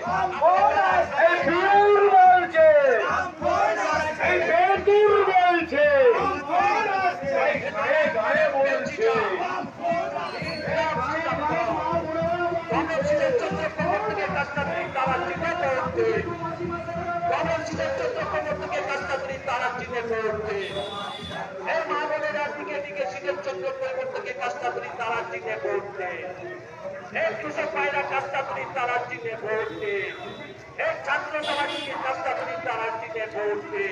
এই বীর বলছে, এই বেদুর বলছে, এই গায়ে গায়ে বলছে। কৃষক ভাইরা কাস্তাতুরি তারা চিনে ভোটে, এই ছাত্র সমাজকে কাস্তাতুরি তারা চিনে ভোটে,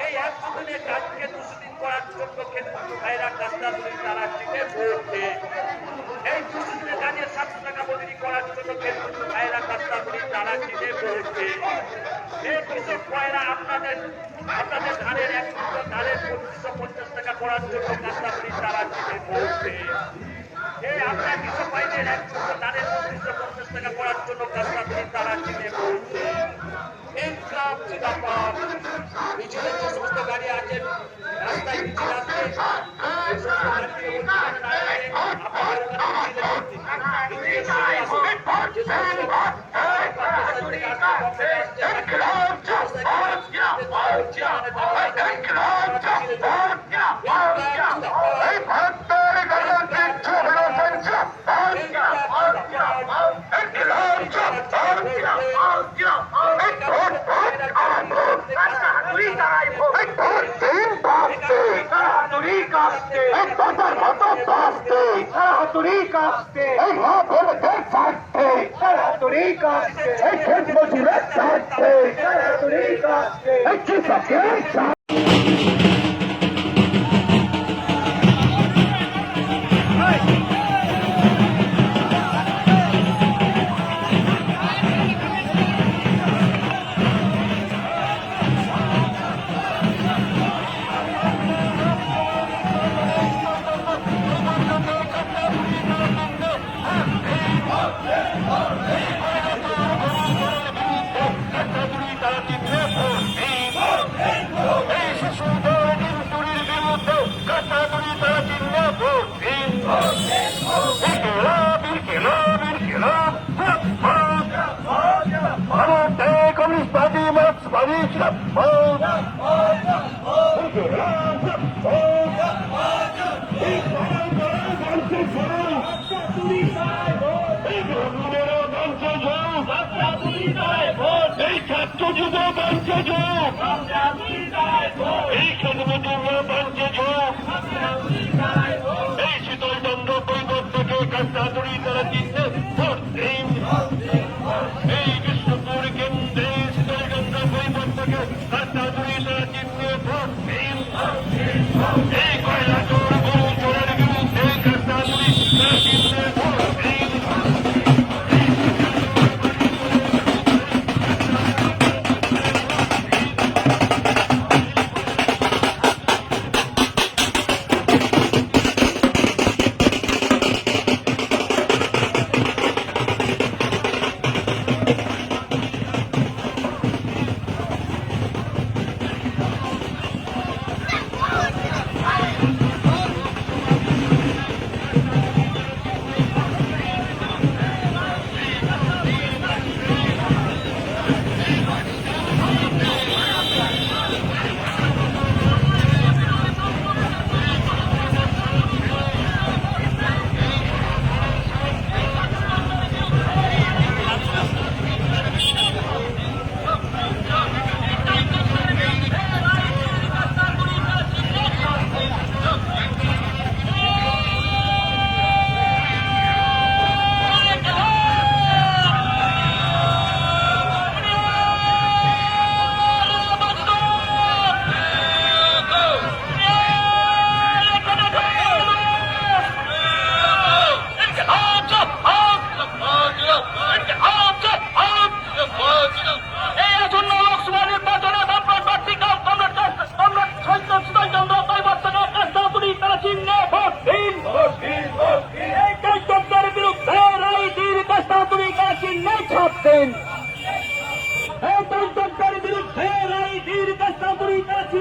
এই 100 দিনের কাজকে 200 দিন করার জন্য খেটুক ভাইরা কাস্তাতুরি তারা চিনে ভোটে, এই 200 দিনের কাজে 700 টাকা বদলি করার জন্য খেটুক ভাইরা কাস্তাতুরি তারা চিনে ভোটে, এই কৃষক ভাইরা আপনাদের ধানের 1 কুইন্টাল ধানের 2550 টাকা করার জন্য কাস্তাতুরি তারা চিনে ভোটে, এই আপনার কৃষক ভাইদের 1 কুইন্টাল ধানের 2550 টাকা করার জন্য কাস্তাতুরি তারা চিনে ভোটে। ইনকলাব জিন্দাবাদ। মিছিলের যে সমস্ত গাড়ি আছে, রাস্তায় মিছিল আসছে, এই সমস্ত গাড়িকে বলতে দাঁড়িয়ে আপনারা ওখানে মিছিলে ভর্তি, মিছিলে চলে আসুন। যে সমস্ত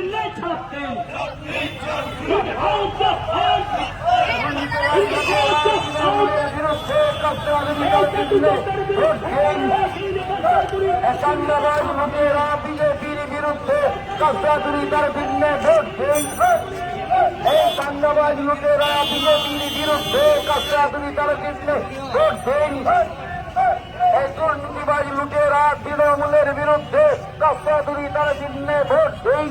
দিল্লি ছাড়তে একান্নবাদ লুটেরা বিজেপির বিরুদ্ধে কব্জাদুরিতার বিরুদ্ধে ভোট দিন। এই কান্নবাদ লুটেরা বিজেপির বিরুদ্ধে কব্জাদুরিতার বিরুদ্ধে ভোট দিন। এই দুর্নীতিবাজ লুটেরা তৃণমূলের বিরুদ্ধে কব্জাদুরিতার বিরুদ্ধে ভোট দিন।